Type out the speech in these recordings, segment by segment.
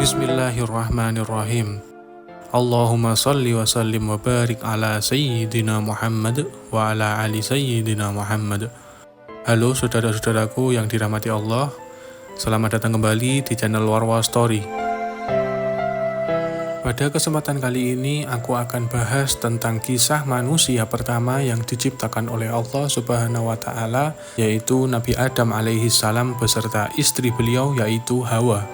Bismillahirrahmanirrahim. Allahumma salli wa sallim wa barik ala Sayyidina Muhammad wa ala ali Sayyidina Muhammad. Halo saudara-saudaraku yang dirahmati Allah, selamat datang kembali di channel Warwa Story. Pada kesempatan kali ini aku akan bahas tentang kisah manusia pertama yang diciptakan oleh Allah Subhanahu wa Ta'ala, yaitu Nabi Adam alaihi salam beserta istri beliau yaitu Hawa.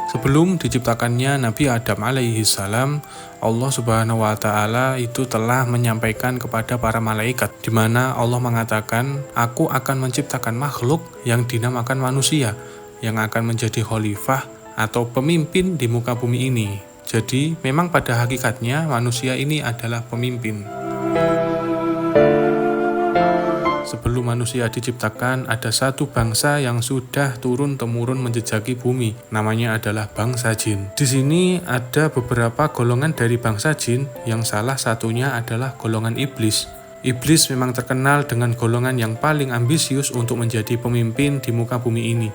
Sebelum diciptakannya Nabi Adam alaihi salam, Allah Subhanahu wa Ta'ala itu telah menyampaikan kepada para malaikat, di mana Allah mengatakan, "Aku akan menciptakan makhluk yang dinamakan manusia, yang akan menjadi khalifah atau pemimpin di muka bumi ini." Jadi, memang pada hakikatnya manusia ini adalah pemimpin. Sebelum manusia diciptakan, ada satu bangsa yang sudah turun-temurun menjejaki bumi. Namanya adalah bangsa jin. Di sini ada beberapa golongan dari bangsa jin, yang salah satunya adalah golongan iblis. Iblis memang terkenal dengan golongan yang paling ambisius untuk menjadi pemimpin di muka bumi ini.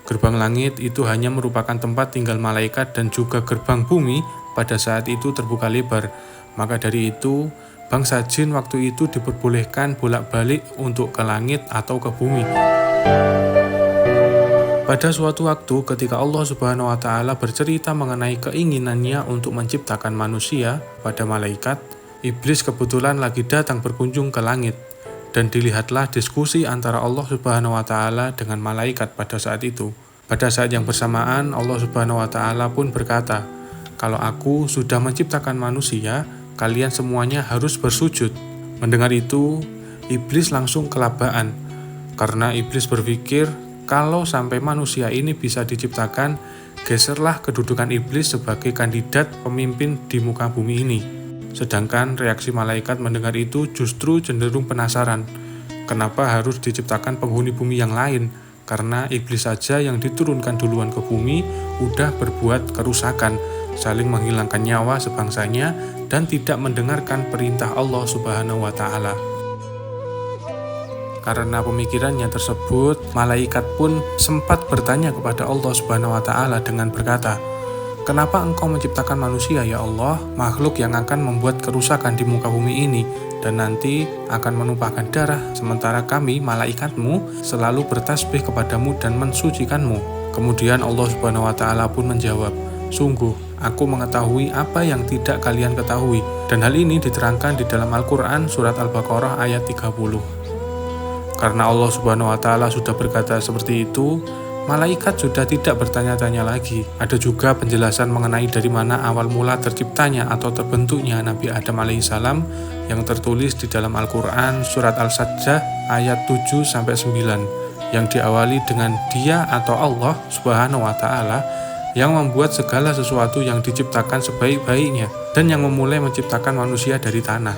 Gerbang langit itu hanya merupakan tempat tinggal malaikat dan juga gerbang bumi pada saat itu terbuka lebar. Maka dari itu, bangsa jin waktu itu diperbolehkan bolak-balik untuk ke langit atau ke bumi. Pada suatu waktu ketika Allah Subhanahu wa Ta'ala bercerita mengenai keinginannya untuk menciptakan manusia pada malaikat, iblis kebetulan lagi datang berkunjung ke langit. Dan dilihatlah diskusi antara Allah Subhanahu wa Ta'ala dengan malaikat pada saat itu. Pada saat yang bersamaan, Allah Subhanahu wa Ta'ala pun berkata, "Kalau aku sudah menciptakan manusia, kalian semuanya harus bersujud." Mendengar itu, iblis langsung kelabaan. Karena iblis berpikir, kalau sampai manusia ini bisa diciptakan, geserlah kedudukan iblis sebagai kandidat pemimpin di muka bumi ini. Sedangkan reaksi malaikat mendengar itu justru cenderung penasaran. Kenapa harus diciptakan penghuni bumi yang lain? Karena iblis saja yang diturunkan duluan ke bumi udah berbuat kerusakan, saling menghilangkan nyawa sebangsanya, dan tidak mendengarkan perintah Allah Subhanahu wa Ta'ala. Karena pemikirannya tersebut, malaikat pun sempat bertanya kepada Allah Subhanahu wa Ta'ala dengan berkata, "Kenapa engkau menciptakan manusia ya Allah, makhluk yang akan membuat kerusakan di muka bumi ini, dan nanti akan menumpahkan darah, sementara kami, malaikatmu, selalu bertasbih kepadamu dan mensucikanmu?" Kemudian Allah Subhanahu wa Ta'ala pun menjawab, "Sungguh, aku mengetahui apa yang tidak kalian ketahui." Dan hal ini diterangkan di dalam Al-Quran surat Al-Baqarah ayat 30. Karena Allah Subhanahu wa Ta'ala sudah berkata seperti itu, malaikat sudah tidak bertanya-tanya lagi. Ada juga penjelasan mengenai dari mana awal mula terciptanya atau terbentuknya Nabi Adam alaihissalam yang tertulis di dalam Al-Quran surat Al-Sajdah ayat 7-9 yang diawali dengan Dia atau Allah Subhanahu wa Ta'ala yang membuat segala sesuatu yang diciptakan sebaik-baiknya dan yang memulai menciptakan manusia dari tanah.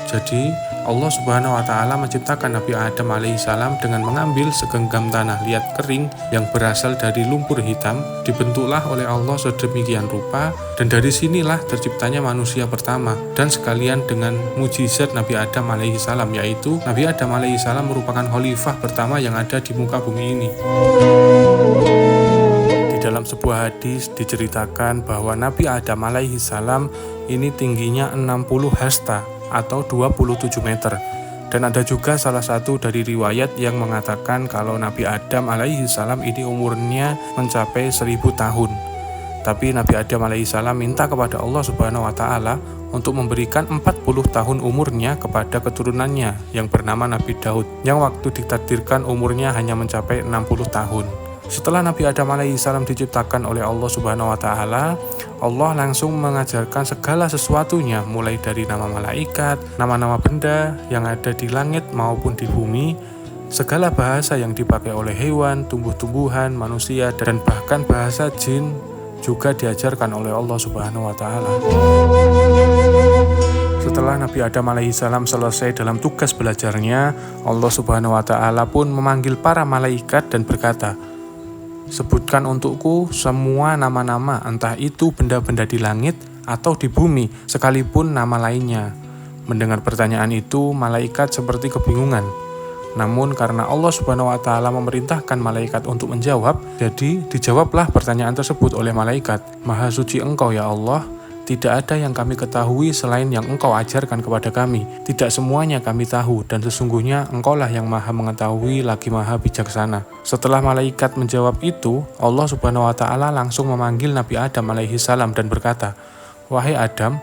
Jadi Allah Subhanahu wa Ta'ala menciptakan Nabi Adam alaihissalam dengan mengambil segenggam tanah liat kering yang berasal dari lumpur hitam, dibentuklah oleh Allah sedemikian rupa, dan dari sinilah terciptanya manusia pertama, dan sekalian dengan mujizat Nabi Adam alaihissalam, yaitu Nabi Adam alaihissalam merupakan khalifah pertama yang ada di muka bumi ini. Dalam sebuah hadis diceritakan bahwa Nabi Adam alaihi salam ini tingginya 60 hasta atau 27 meter. Dan ada juga salah satu dari riwayat yang mengatakan kalau Nabi Adam alaihi salam ini umurnya mencapai 1000 tahun. Tapi Nabi Adam alaihi salam minta kepada Allah Subhanahu wa Ta'ala untuk memberikan 40 tahun umurnya kepada keturunannya yang bernama Nabi Daud, yang waktu ditakdirkan umurnya hanya mencapai 60 tahun. Setelah Nabi Adam alaihissalam diciptakan oleh Allah Subhanahu wa Ta'ala, Allah langsung mengajarkan segala sesuatunya, mulai dari nama malaikat, nama-nama benda yang ada di langit maupun di bumi, segala bahasa yang dipakai oleh hewan, tumbuh-tumbuhan, manusia, dan bahkan bahasa jin juga diajarkan oleh Allah Subhanahu wa Ta'ala. Setelah Nabi Adam alaihissalam selesai dalam tugas belajarnya, Allah Subhanahu wa Ta'ala pun memanggil para malaikat dan berkata, "Sebutkan untukku semua nama-nama, entah itu benda-benda di langit atau di bumi, sekalipun nama lainnya." Mendengar pertanyaan itu, malaikat seperti kebingungan. Namun karena Allah Subhanahu wa Ta'ala memerintahkan malaikat untuk menjawab, jadi dijawablah pertanyaan tersebut oleh malaikat. Maha suci Engkau ya Allah, tidak ada yang kami ketahui selain yang Engkau ajarkan kepada kami. Tidak semuanya kami tahu, dan sesungguhnya Engkaulah yang maha mengetahui lagi maha bijaksana. Setelah malaikat menjawab itu, Allah Subhanahu wa Ta'ala langsung memanggil Nabi Adam alaihi salam dan berkata, "Wahai Adam,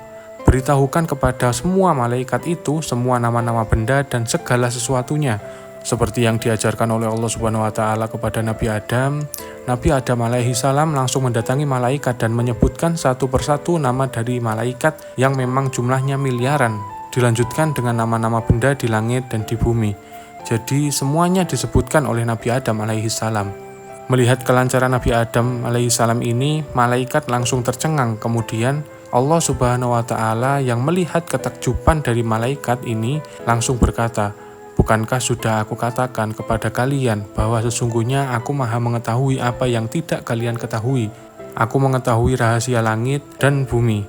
beritahukan kepada semua malaikat itu semua nama-nama benda dan segala sesuatunya, seperti yang diajarkan oleh Allah Subhanahu wa Ta'ala kepada Nabi Adam." Nabi Adam alaihi salam langsung mendatangi malaikat dan menyebutkan satu persatu nama dari malaikat yang memang jumlahnya miliaran. Dilanjutkan dengan nama-nama benda di langit dan di bumi. Jadi semuanya disebutkan oleh Nabi Adam alaihi salam. Melihat kelancaran Nabi Adam alaihi salam ini, malaikat langsung tercengang. Kemudian Allah Subhanahu wa Ta'ala yang melihat ketakjuban dari malaikat ini langsung berkata, "Bukankah sudah aku katakan kepada kalian bahwa sesungguhnya aku maha mengetahui apa yang tidak kalian ketahui. Aku mengetahui rahasia langit dan bumi,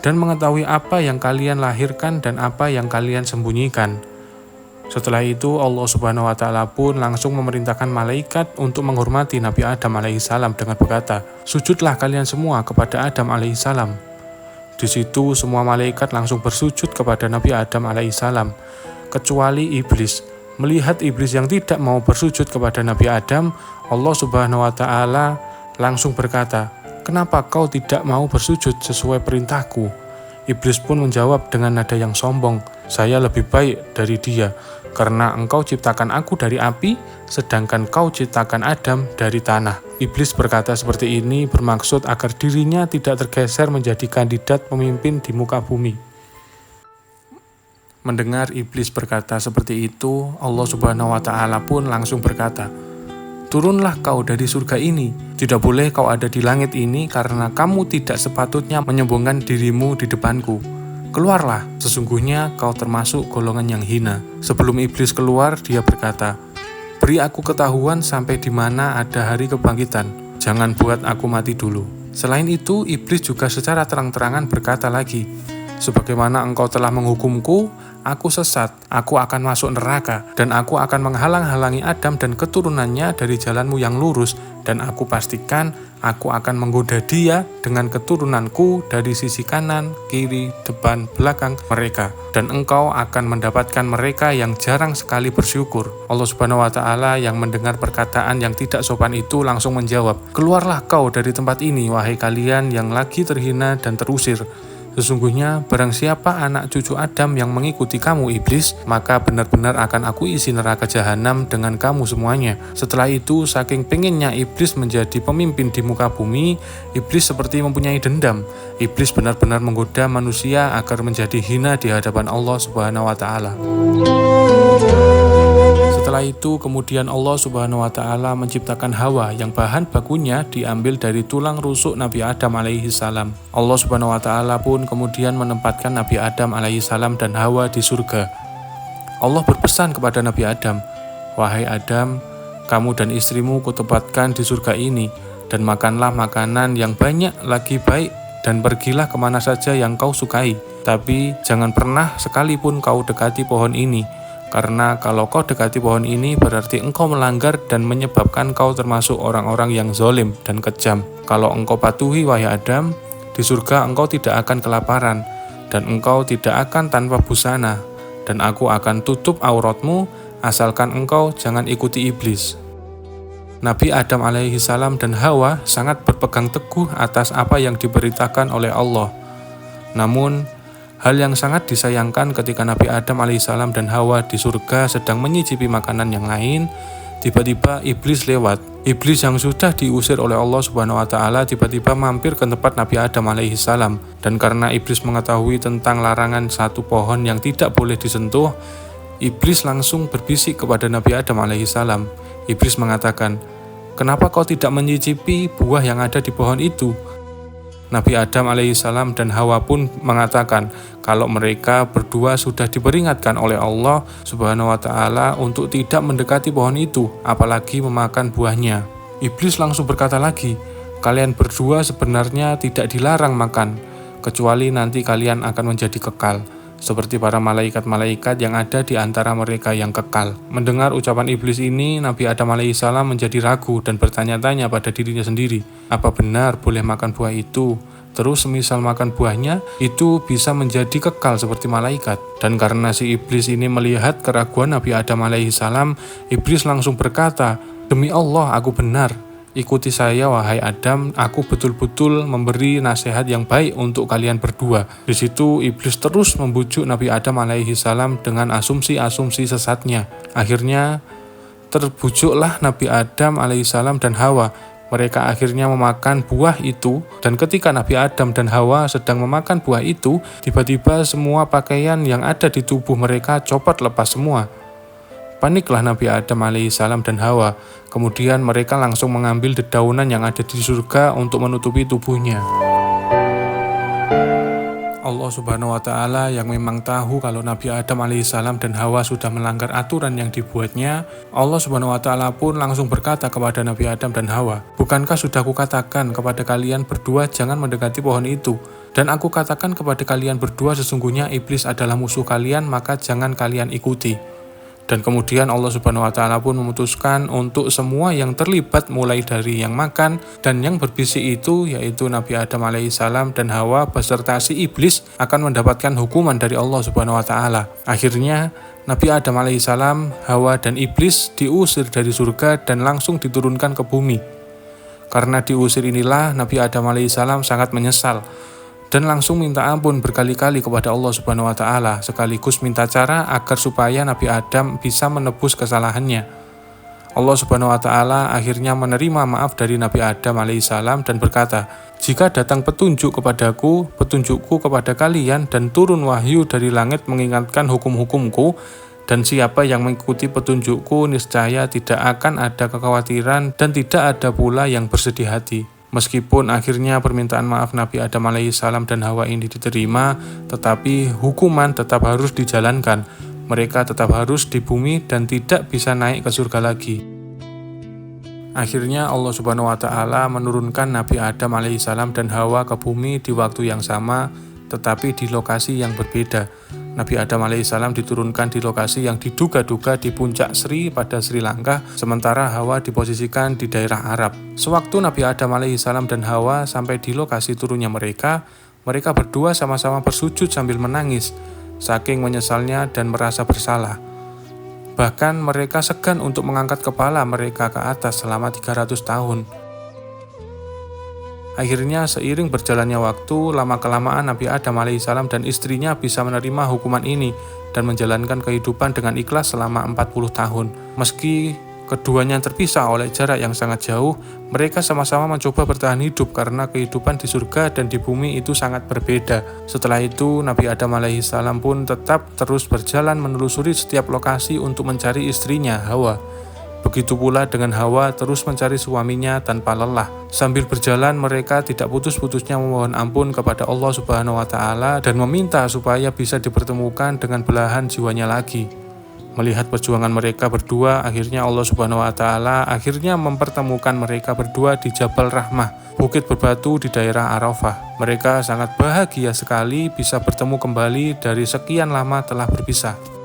dan mengetahui apa yang kalian lahirkan dan apa yang kalian sembunyikan." Setelah itu Allah Subhanahu wa Ta'ala pun langsung memerintahkan malaikat untuk menghormati Nabi Adam alaihi salam dengan berkata, "Sujudlah kalian semua kepada Adam alaihi salam." Di situ semua malaikat langsung bersujud kepada Nabi Adam alaihi salam, kecuali iblis. Melihat iblis yang tidak mau bersujud kepada Nabi Adam, Allah Subhanahu wa Ta'ala langsung berkata, "Kenapa kau tidak mau bersujud sesuai perintahku?" Iblis pun menjawab dengan nada yang sombong, "Saya lebih baik dari dia, karena engkau ciptakan aku dari api, sedangkan kau ciptakan Adam dari tanah." Iblis berkata seperti ini bermaksud agar dirinya tidak tergeser menjadi kandidat pemimpin di muka bumi. Mendengar iblis berkata seperti itu, Allah Subhanahu wa Ta'ala pun langsung berkata, "Turunlah kau dari surga ini. Tidak boleh kau ada di langit ini karena kamu tidak sepatutnya menyombongkan dirimu di depanku. Keluarlah, sesungguhnya kau termasuk golongan yang hina." Sebelum iblis keluar, dia berkata, "Beri aku ketahuan sampai di mana ada hari kebangkitan. Jangan buat aku mati dulu." Selain itu, iblis juga secara terang-terangan berkata lagi, "Sebagaimana engkau telah menghukumku, aku sesat, aku akan masuk neraka, dan aku akan menghalang-halangi Adam dan keturunannya dari jalanmu yang lurus, dan aku pastikan aku akan menggoda dia dengan keturunanku dari sisi kanan, kiri, depan, belakang mereka, dan engkau akan mendapatkan mereka yang jarang sekali bersyukur." Allah Subhanahu wa Ta'ala yang mendengar perkataan yang tidak sopan itu langsung menjawab, "Keluarlah kau dari tempat ini, wahai kalian yang lagi terhina dan terusir. Sesungguhnya barang siapa anak cucu Adam yang mengikuti kamu iblis, maka benar-benar akan aku isi neraka jahanam dengan kamu semuanya." Setelah itu, saking pengennya iblis menjadi pemimpin di muka bumi, iblis seperti mempunyai dendam. Iblis benar-benar menggoda manusia agar menjadi hina di hadapan Allah Subhanahu wa Ta'ala. Setelah itu kemudian Allah Subhanahu wa Ta'ala menciptakan Hawa yang bahan bakunya diambil dari tulang rusuk Nabi Adam alaihi salam. Allah Subhanahu wa Ta'ala pun kemudian menempatkan Nabi Adam alaihi salam dan Hawa di surga. Allah berpesan kepada Nabi Adam, "Wahai Adam, kamu dan istrimu kutempatkan di surga ini, dan makanlah makanan yang banyak lagi baik, dan pergilah kemana saja yang kau sukai. Tapi jangan pernah sekalipun kau dekati pohon ini, karena kalau kau dekati pohon ini berarti engkau melanggar dan menyebabkan kau termasuk orang-orang yang zalim dan kejam. Kalau engkau patuhi, wahai Adam, di surga engkau tidak akan kelaparan, dan engkau tidak akan tanpa busana, dan aku akan tutup auratmu, asalkan engkau jangan ikuti iblis." Nabi Adam alaihi salam dan Hawa sangat berpegang teguh atas apa yang diberitakan oleh Allah. Namun, hal yang sangat disayangkan ketika Nabi Adam alaihissalam dan Hawa di surga sedang menyicipi makanan yang lain, tiba-tiba iblis lewat. Iblis yang sudah diusir oleh Allah Subhanahu wa Ta'ala tiba-tiba mampir ke tempat Nabi Adam alaihissalam, dan karena iblis mengetahui tentang larangan satu pohon yang tidak boleh disentuh, iblis langsung berbisik kepada Nabi Adam alaihissalam. Iblis mengatakan, "Kenapa kau tidak menyicipi buah yang ada di pohon itu?" Nabi Adam alaihissalam dan Hawa pun mengatakan kalau mereka berdua sudah diperingatkan oleh Allah Subhanahu wa Ta'ala untuk tidak mendekati pohon itu, apalagi memakan buahnya. Iblis langsung berkata lagi, "Kalian berdua sebenarnya tidak dilarang makan, kecuali nanti kalian akan menjadi kekal. seperti para malaikat-malaikat yang ada di antara mereka yang kekal. Mendengar ucapan iblis ini, Nabi Adam alaihissalam menjadi ragu dan bertanya-tanya pada dirinya sendiri, apa benar boleh makan buah itu? Terus semisal makan buahnya, itu bisa menjadi kekal seperti malaikat. Dan karena si iblis ini melihat keraguan Nabi Adam alaihissalam, iblis langsung berkata, demi Allah aku benar. Ikuti saya wahai Adam, aku betul-betul memberi nasihat yang baik untuk kalian berdua. Di situ iblis terus membujuk Nabi Adam alaihissalam dengan asumsi-asumsi sesatnya. Akhirnya terbujuklah Nabi Adam alaihissalam dan Hawa. Mereka akhirnya memakan buah itu, dan ketika Nabi Adam dan Hawa sedang memakan buah itu, tiba-tiba semua pakaian yang ada di tubuh mereka copot lepas semua. Paniklah Nabi Adam alaihissalam dan Hawa. Kemudian mereka langsung mengambil dedaunan yang ada di surga untuk menutupi tubuhnya. Allah Subhanahu wa Ta'ala yang memang tahu kalau Nabi Adam alaihissalam dan Hawa sudah melanggar aturan yang dibuatnya, Allah Subhanahu wa Ta'ala pun langsung berkata kepada Nabi Adam dan Hawa, bukankah sudah kukatakan kepada kalian berdua jangan mendekati pohon itu? Dan aku katakan kepada kalian berdua sesungguhnya iblis adalah musuh kalian, maka jangan kalian ikuti. Dan kemudian Allah Subhanahu wa Ta'ala pun memutuskan untuk semua yang terlibat mulai dari yang makan dan yang berbisik itu, yaitu Nabi Adam alaihissalam dan Hawa beserta si iblis akan mendapatkan hukuman dari Allah Subhanahu wa Ta'ala. Akhirnya Nabi Adam alaihissalam, Hawa dan iblis diusir dari surga dan langsung diturunkan ke bumi. Karena diusir inilah Nabi Adam alaihissalam sangat menyesal dan langsung minta ampun berkali-kali kepada Allah Subhanahu wa Ta'ala, sekaligus minta cara agar supaya Nabi Adam bisa menebus kesalahannya. Allah Subhanahu wa Ta'ala akhirnya menerima maaf dari Nabi Adam alaihissalam dan berkata, jika datang petunjuk kepadaku, petunjukku kepada kalian, dan turun wahyu dari langit mengingatkan hukum-hukumku, dan siapa yang mengikuti petunjukku niscaya tidak akan ada kekhawatiran dan tidak ada pula yang bersedih hati. Meskipun akhirnya permintaan maaf Nabi Adam alaihissalam dan Hawa ini diterima, tetapi hukuman tetap harus dijalankan. Mereka tetap harus di bumi dan tidak bisa naik ke surga lagi. Akhirnya Allah Subhanahu wa Ta'ala menurunkan Nabi Adam alaihissalam dan Hawa ke bumi di waktu yang sama, tetapi di lokasi yang berbeda. Nabi Adam alaihissalam diturunkan di lokasi yang diduga-duga di puncak Sri pada Sri Lanka, sementara Hawa diposisikan di daerah Arab. Sewaktu Nabi Adam alaihissalam dan Hawa sampai di lokasi turunnya mereka berdua sama-sama bersujud sambil menangis, saking menyesalnya dan merasa bersalah. Bahkan mereka segan untuk mengangkat kepala mereka ke atas selama 300 tahun. Akhirnya seiring berjalannya waktu, lama-kelamaan Nabi Adam alaihissalam dan istrinya bisa menerima hukuman ini dan menjalankan kehidupan dengan ikhlas selama 40 tahun. Meski keduanya terpisah oleh jarak yang sangat jauh, mereka sama-sama mencoba bertahan hidup karena kehidupan di surga dan di bumi itu sangat berbeda. Setelah itu, Nabi Adam alaihissalam pun tetap terus berjalan menelusuri setiap lokasi untuk mencari istrinya, Hawa. Begitu pula dengan Hawa terus mencari suaminya tanpa lelah. Sambil berjalan mereka tidak putus-putusnya memohon ampun kepada Allah Subhanahu wa Ta'ala dan meminta supaya bisa dipertemukan dengan belahan jiwanya lagi. Melihat perjuangan mereka berdua, akhirnya Allah Subhanahu wa Ta'ala akhirnya mempertemukan mereka berdua di Jabal Rahmah, bukit berbatu di daerah Arafah. Mereka sangat bahagia sekali bisa bertemu kembali dari sekian lama telah berpisah.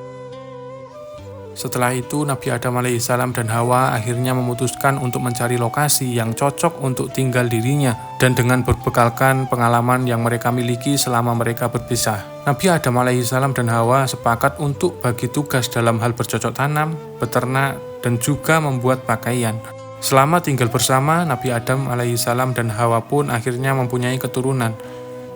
Setelah itu Nabi Adam alaihissalam dan Hawa akhirnya memutuskan untuk mencari lokasi yang cocok untuk tinggal dirinya dan dengan berbekalkan pengalaman yang mereka miliki selama mereka berpisah. Nabi Adam alaihissalam dan Hawa sepakat untuk bagi tugas dalam hal bercocok tanam, beternak, dan juga membuat pakaian. Selama tinggal bersama, Nabi Adam alaihissalam dan Hawa pun akhirnya mempunyai keturunan.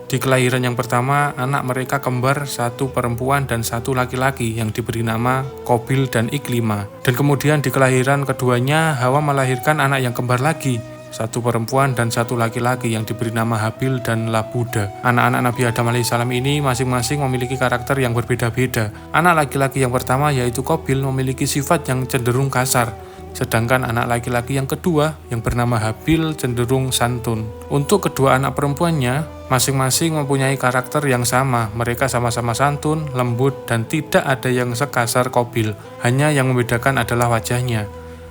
Di kelahiran yang pertama, anak mereka kembar, satu perempuan dan satu laki-laki yang diberi nama Qabil dan Iklima. Dan kemudian di kelahiran keduanya, Hawa melahirkan anak yang kembar lagi, satu perempuan dan satu laki-laki yang diberi nama Habil dan Labuda. Anak-anak Nabi Adam alaihissalam ini masing-masing memiliki karakter yang berbeda-beda. Anak laki-laki yang pertama yaitu Qabil memiliki sifat yang cenderung kasar, sedangkan anak laki-laki yang kedua yang bernama Habil cenderung santun. Untuk kedua anak perempuannya, masing-masing mempunyai karakter yang sama. Mereka sama-sama santun, lembut, dan tidak ada yang sekasar Qabil. Hanya yang membedakan adalah wajahnya.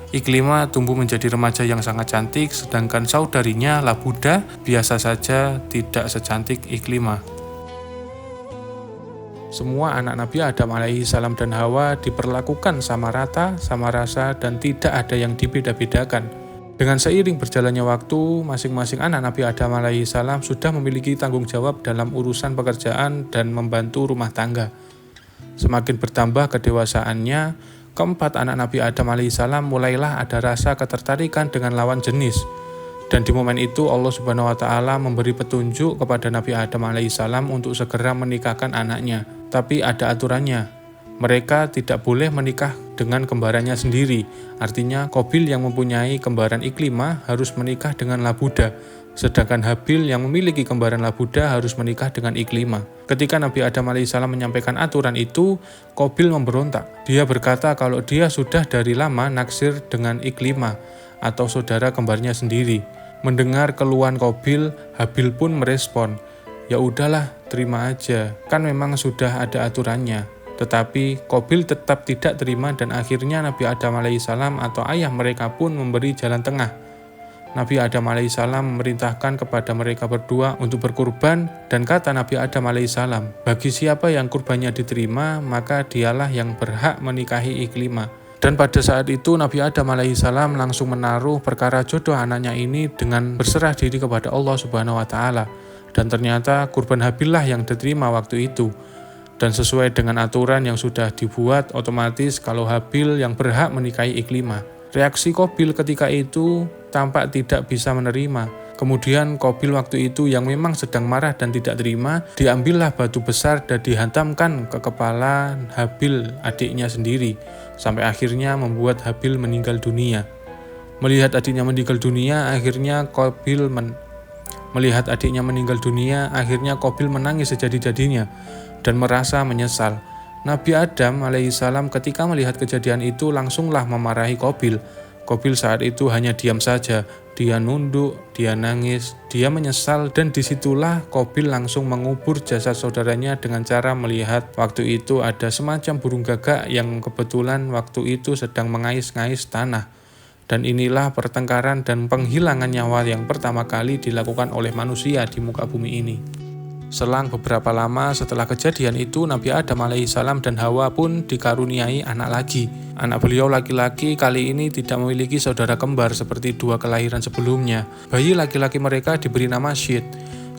Iklima tumbuh menjadi remaja yang sangat cantik, sedangkan saudarinya Labuda biasa saja, tidak secantik Iklima. Semua anak Nabi Adam alaihi salam dan Hawa diperlakukan sama rata, sama rasa, dan tidak ada yang dibeda-bedakan. Dengan seiring berjalannya waktu, masing-masing anak Nabi Adam alaihi salam sudah memiliki tanggung jawab dalam urusan pekerjaan dan membantu rumah tangga. Semakin bertambah kedewasaannya, keempat anak Nabi Adam alaihi salam mulailah ada rasa ketertarikan dengan lawan jenis. Dan di momen itu Allah Subhanahu wa taala memberi petunjuk kepada Nabi Adam alaihissalam untuk segera menikahkan anaknya. Tapi ada aturannya. Mereka tidak boleh menikah dengan kembarannya sendiri. Artinya Qabil yang mempunyai kembaran Iklimah harus menikah dengan Labuda. Sedangkan Habil yang memiliki kembaran Labuda harus menikah dengan Iklimah. Ketika Nabi Adam alaihissalam menyampaikan aturan itu, Qabil memberontak. Dia berkata kalau dia sudah dari lama naksir dengan Iklimah atau saudara kembarnya sendiri. Mendengar keluhan Qabil, Habil pun merespon, "Ya udahlah, terima aja. Kan memang sudah ada aturannya." Tetapi Qabil tetap tidak terima dan akhirnya Nabi Adam alaihissalam atau ayah mereka pun memberi jalan tengah. Nabi Adam alaihissalam memerintahkan kepada mereka berdua untuk berkurban dan kata Nabi Adam alaihissalam, "Bagi siapa yang kurbannya diterima, maka dialah yang berhak menikahi Iklimah." Dan pada saat itu Nabi Adam alaihissalam langsung menaruh perkara jodoh anaknya ini dengan berserah diri kepada Allah Subhanahu wa taala. Dan ternyata kurban Habil lah yang diterima waktu itu. Dan sesuai dengan aturan yang sudah dibuat, otomatis kalau Habil yang berhak menikahi Iklimah. Reaksi Qabil ketika itu tampak tidak bisa menerima. Kemudian Qabil waktu itu yang memang sedang marah dan tidak terima, diambillah batu besar dan dihantamkan ke kepala Habil adiknya sendiri, sampai akhirnya membuat Habil meninggal dunia. Melihat adiknya meninggal dunia, akhirnya Qabil menangis sejadi-jadinya dan merasa menyesal. Nabi Adam alaihissalam ketika melihat kejadian itu langsunglah memarahi Qabil. Qabil saat itu hanya diam saja. Dia nunduk, dia nangis, dia menyesal, dan disitulah Qabil langsung mengubur jasad saudaranya dengan cara melihat waktu itu ada semacam burung gagak yang kebetulan waktu itu sedang mengais-ngais tanah. Dan inilah pertengkaran dan penghilangan nyawa yang pertama kali dilakukan oleh manusia di muka bumi ini. Selang beberapa lama setelah kejadian itu, Nabi Adam alaihissalam dan Hawa pun dikaruniai anak lagi. Anak beliau laki-laki kali ini tidak memiliki saudara kembar seperti dua kelahiran sebelumnya. Bayi laki-laki mereka diberi nama Syed.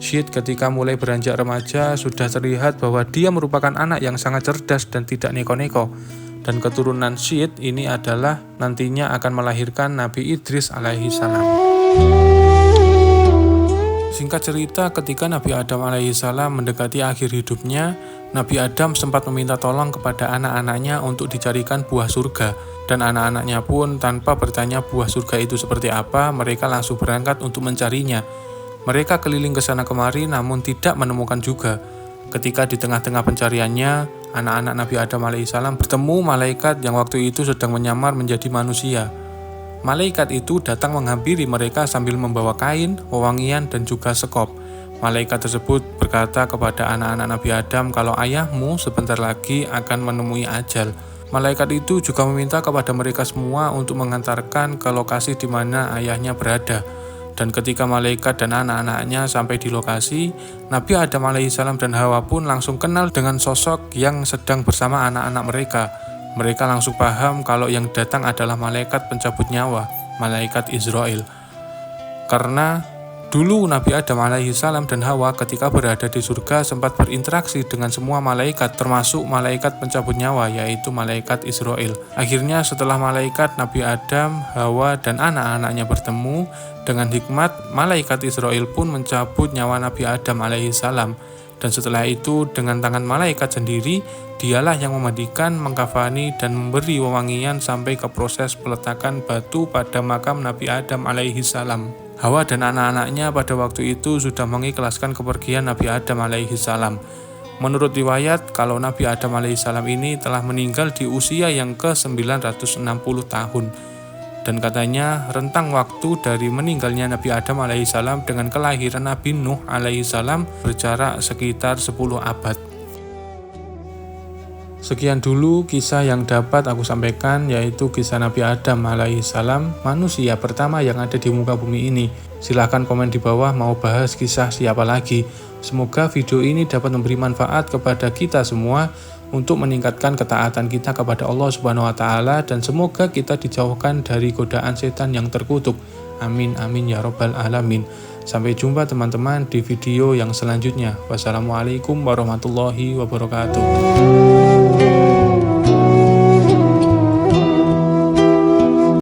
Syed ketika mulai beranjak remaja sudah terlihat bahwa dia merupakan anak yang sangat cerdas dan tidak neko-neko. Dan keturunan Syed ini adalah nantinya akan melahirkan Nabi Idris alaihissalam. Singkat cerita, ketika Nabi Adam alaihissalam mendekati akhir hidupnya, Nabi Adam sempat meminta tolong kepada anak-anaknya untuk dicarikan buah surga. Dan anak-anaknya pun tanpa bertanya buah surga itu seperti apa, mereka langsung berangkat untuk mencarinya. Mereka keliling ke sana kemari namun tidak menemukan juga. Ketika di tengah-tengah pencariannya, anak-anak Nabi Adam alaihissalam bertemu malaikat yang waktu itu sedang menyamar menjadi manusia. Malaikat itu datang menghampiri mereka sambil membawa kain, wewangian, dan juga sekop. Malaikat tersebut berkata kepada anak-anak Nabi Adam kalau ayahmu sebentar lagi akan menemui ajal. Malaikat itu juga meminta kepada mereka semua untuk mengantarkan ke lokasi di mana ayahnya berada. Dan ketika malaikat dan anak-anaknya sampai di lokasi, Nabi Adam alaihissalam dan Hawa pun langsung kenal dengan sosok yang sedang bersama anak-anak mereka. Mereka langsung paham kalau yang datang adalah malaikat pencabut nyawa, malaikat Israel. Karena dulu Nabi Adam alaihissalam dan Hawa ketika berada di surga sempat berinteraksi dengan semua malaikat, termasuk malaikat pencabut nyawa, yaitu malaikat Israel. Akhirnya setelah malaikat Nabi Adam, Hawa, dan anak-anaknya bertemu, dengan hikmat malaikat Israel pun mencabut nyawa Nabi Adam alaihissalam. Dan setelah itu dengan tangan malaikat sendiri, dialah yang memandikan, mengkafani, dan memberi wewangian sampai ke proses peletakan batu pada makam Nabi Adam alaihissalam. Hawa dan anak-anaknya pada waktu itu sudah mengikhlaskan kepergian Nabi Adam alaihissalam. Menurut riwayat, kalau Nabi Adam alaihissalam ini telah meninggal di usia yang ke-960 tahun. Dan katanya rentang waktu dari meninggalnya Nabi Adam alaihissalam dengan kelahiran Nabi Nuh alaihissalam berjarak sekitar 10 abad. Sekian dulu kisah yang dapat aku sampaikan, yaitu kisah Nabi Adam alaihissalam, manusia pertama yang ada di muka bumi ini. Silahkan komen di bawah mau bahas kisah siapa lagi. Semoga video ini dapat memberi manfaat kepada kita semua untuk meningkatkan ketaatan kita kepada Allah Subhanahu wa taala, dan semoga kita dijauhkan dari godaan setan yang terkutuk. Amin amin ya robbal alamin. Sampai jumpa teman-teman di video yang selanjutnya. Wassalamualaikum warahmatullahi wabarakatuh.